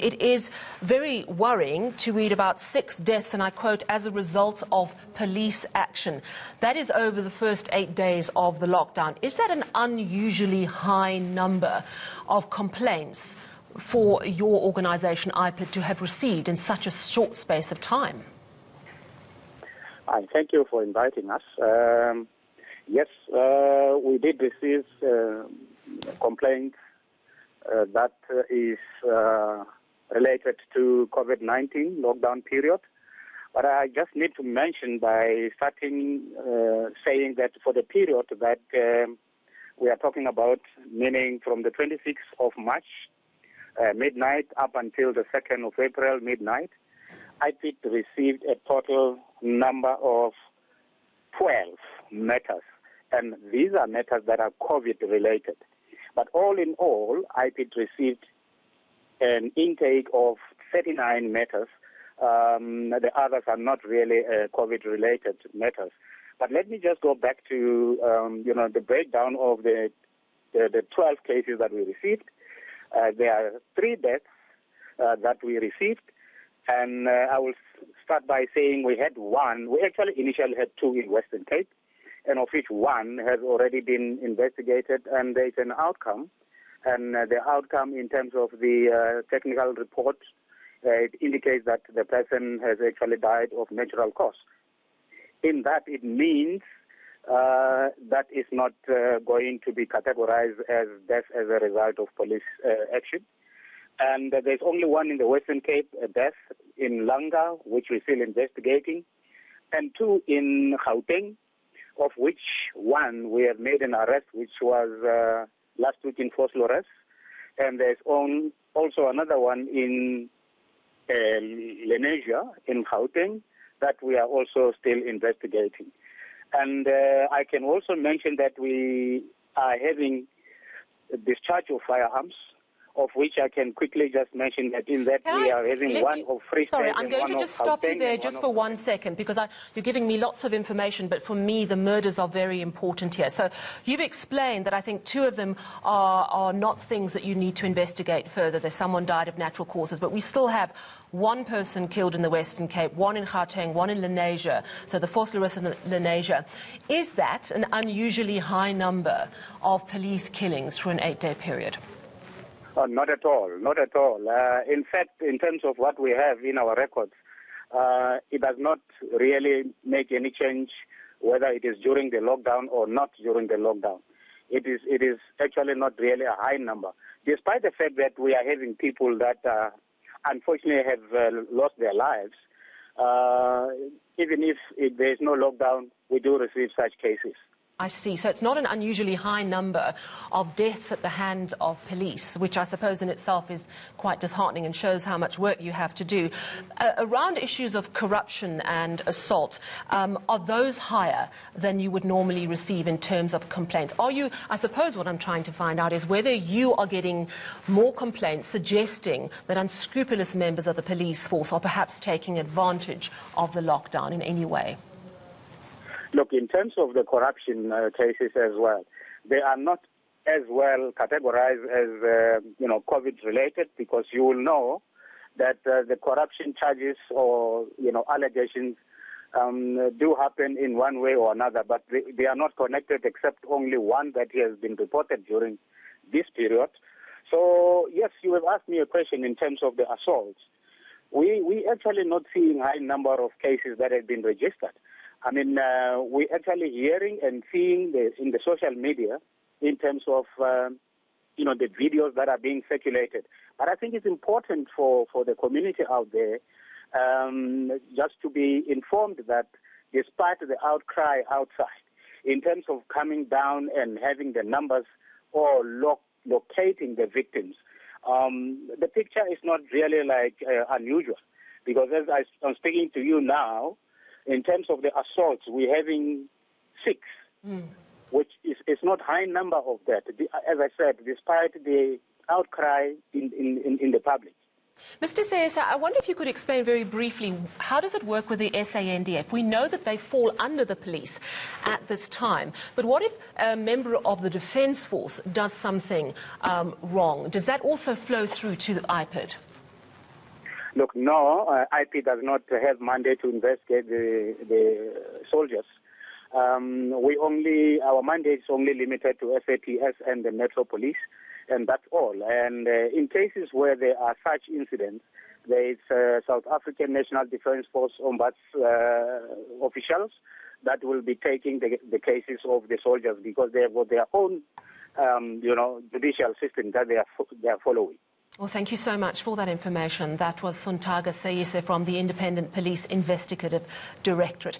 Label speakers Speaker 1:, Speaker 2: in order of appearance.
Speaker 1: It is very worrying to read about 6 deaths, and I quote, as a result of police action. That is over the first 8 days of the lockdown. Is that an unusually high number of complaints for your organisation, Ipid, to have received in such a short space of time?
Speaker 2: Thank you for inviting us. Yes, we did receive complaints that is related to COVID-19 lockdown period. But I just need to mention by starting saying that for the period that we are talking about, meaning from the 26th of March, midnight, up until the 2nd of April, midnight, Ipid received a total number of 12 matters. And these are matters that are COVID-related. But all in all, Ipid received an intake of 39 matters. The others are not really COVID-related matters. But let me just go back to the breakdown of the 12 cases that we received. There are 3 deaths that we received, and I will start by saying we had 1. We actually initially had 2 in Western Cape, and of which 1 has already been investigated, and there is an outcome. And the outcome in terms of the technical report, it indicates that the person has actually died of natural cause. In that, it means that is not going to be categorized as death as a result of police action. And there's only 1 in the Western Cape, a death in Langa, which we're still investigating, and 2 in Gauteng, of which 1 we have made an arrest, which was last week in Vosloorus, and there's also another one in Lenasia in Gauteng that we are also still investigating. And I can also mention that we are having a discharge of firearms, of which I can quickly just mention that in that we are having one of Free State.
Speaker 1: Sorry, I'm going to just stop you there just for 1 second, because you're giving me lots of information, but for me the murders are very important here. So you've explained that I think 2 of them are not things that you need to investigate further. There's someone died of natural causes, but we still have 1 person killed in the Western Cape, 1 in Gauteng, 1 in Lenasia, so the Vosloorus and Lenasia. Is that an unusually high number of police killings for an 8-day period?
Speaker 2: Not at all, not at all. In fact, in terms of what we have in our records, it does not really make any change whether it is during the lockdown or not during the lockdown. It is actually not really a high number, despite the fact that we are having people that unfortunately have lost their lives. Even if there is no lockdown, we do receive such cases.
Speaker 1: I see. So it's not an unusually high number of deaths at the hand of police, which I suppose in itself is quite disheartening and shows how much work you have to do. Around issues of corruption and assault, are those higher than you would normally receive in terms of complaints? I suppose what I'm trying to find out is whether you are getting more complaints suggesting that unscrupulous members of the police force are perhaps taking advantage of the lockdown in any way.
Speaker 2: Look, in terms of the corruption cases as well, they are not as well categorized as, COVID-related, because you will know that the corruption charges or, allegations do happen in one way or another, but they are not connected except only one that has been reported during this period. So, yes, you have asked me a question in terms of the assaults. We actually not seeing high number of cases that have been registered. I mean, we're actually hearing and seeing in the social media in terms of, the videos that are being circulated. But I think it's important for the community out there just to be informed that despite the outcry outside, in terms of coming down and having the numbers or locating the victims, the picture is not really unusual. Because as I'm speaking to you now, in terms of the assaults, we're having 6, which is not high number of that. As I said, despite the outcry in the public.
Speaker 1: Mr. Seyesa, I wonder if you could explain very briefly, how does it work with the SANDF? We know that they fall under the police at this time, but what if a member of the Defence Force does something wrong? Does that also flow through to the Ipid?
Speaker 2: Look, no, Ipid does not have mandate to investigate the soldiers. Our mandate is only limited to SAPS and the Metro Police, and that's all. And in cases where there are such incidents, there is South African National Defence Force Ombuds officials that will be taking the cases of the soldiers because they have got their own, judicial system that they are following.
Speaker 1: Well, thank you so much for that information. That was Sontaga Seyise from the Independent Police Investigative Directorate.